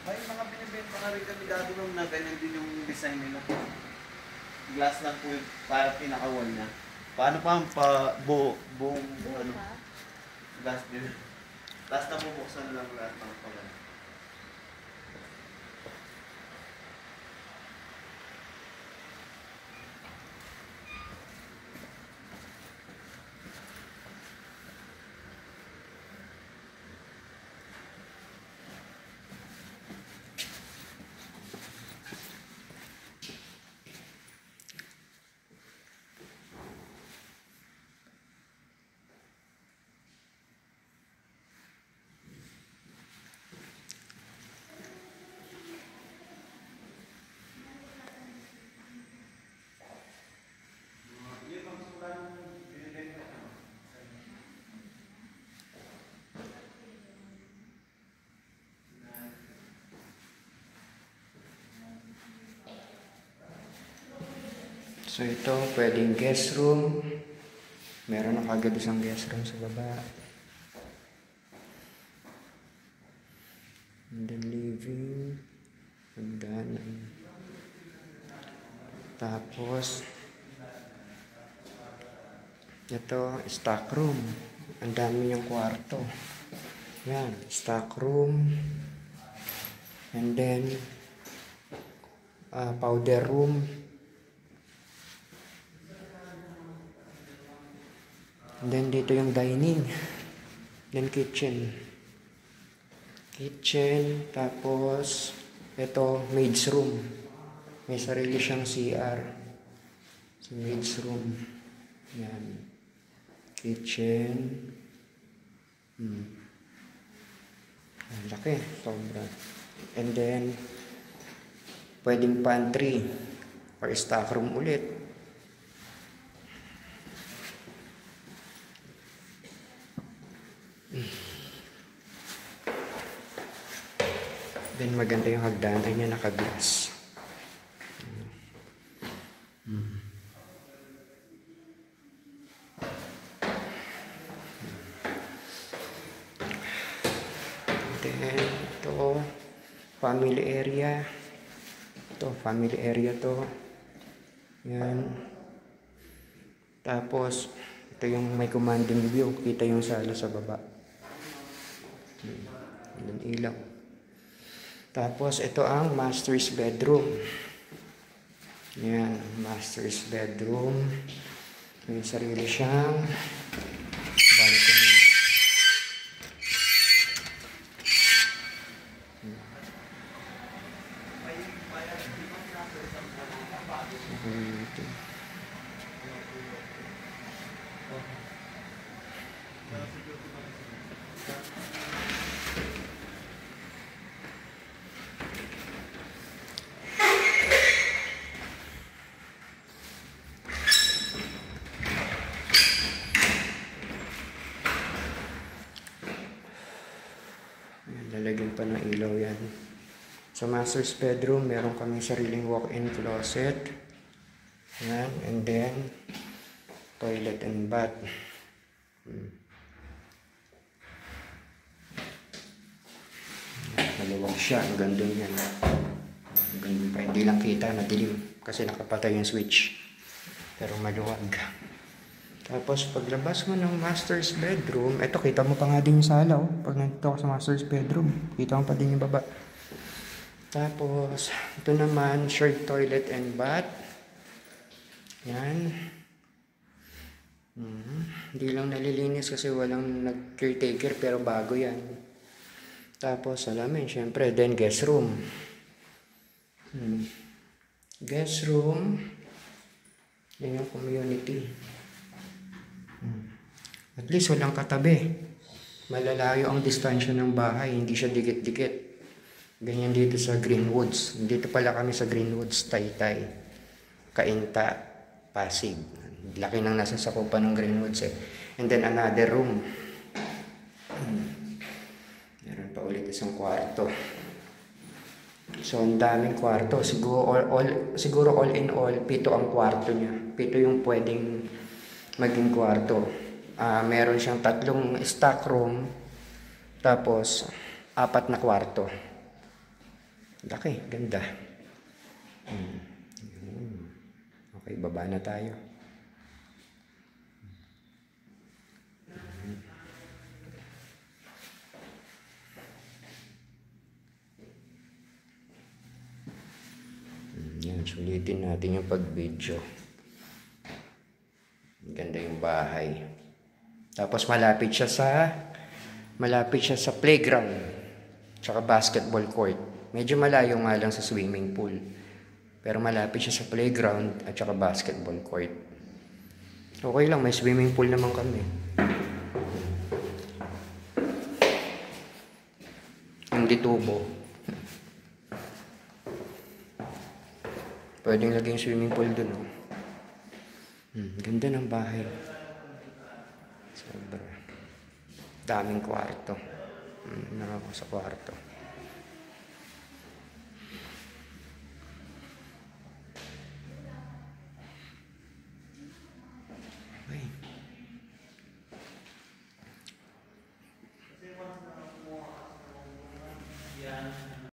May mga binibenta nga rin kami dati nung na ganyan din yung design nila. Glass lang po yung para pinaka-wall niya. Paano pa ang buong ano? Glass din. Tapos nabubuksan lang lahat ng pala. So ito, pwedeng guest room. Meron na kagad isang guest room sa baba. And then living. Hagdanan. Tapos, ito, stock room. Ang dami yung kwarto. Yan, stock room. And then, powder room. And then dito yung dining. Then kitchen. Kitchen. Tapos ito maid's room. May sarili siyang CR. So maid's room. Yan. Kitchen. Ang laki. Sobra. And then pwedeng pantry or stock room ulit. Then maganda yung hagdanan niya, naka-glass. Then ito, family area. Ito, family area to. Yan. Tapos ito yung may commanding view, kita yung sala sa baba. Then ilaw. Tapos ito ang master's bedroom. Yan, master's bedroom. May sarili siyang balcony. Lalagyan pa ng ilaw yan. Sa master's bedroom, meron kami sariling walk-in closet. Yan. And then, toilet and bath. Maluwag siya. Ang ganda yan. Ang ganda pa. Hindi lang kita, madilim. Kasi nakapatay yung switch. Pero maluwag. Tapos paglabas mo ng master's bedroom, eto kita mo pa nga din yung sala, oh. Pag nandito ka sa master's bedroom, kita mo pa din yung baba. Tapos ito naman, shared toilet and bath. Yan. Hindi lang nalilinis kasi walang nag-caretaker, pero bago yan. Tapos salamin, syempre, then guest room. Guest room. Yan yung community. At least walang katabi. Malalayo ang distansya ng bahay, hindi siya dikit-dikit. Ganyan dito sa Greenwoods. Dito pala kami sa Greenwoods, Taytay, Cainta, Pasig. Laki nang nasa sakupan ng Greenwoods eh. And then another room. Meron pa ulit isang kwarto. So ang daming kwarto. Siguro all in all, 7 ang kwarto niya. 7 yung pwedeng maging kwarto. Meron siyang 3 stock room. Tapos, 4 na kwarto. Laki, ganda. Okay, baba na tayo. Yan, sulitin natin yung pag-video. Ganda yung bahay. Tapos malapit siya sa playground. Tsaka basketball court. Medyo malayo nga lang sa swimming pool. Pero malapit siya sa playground at saka basketball court. Okay lang, may swimming pool naman kami. Hindi tubo. Pwedeng laging swimming pool dun, oh. Ganda ng bahay. Sobra. Daming kwarto. Ako sa kwarto.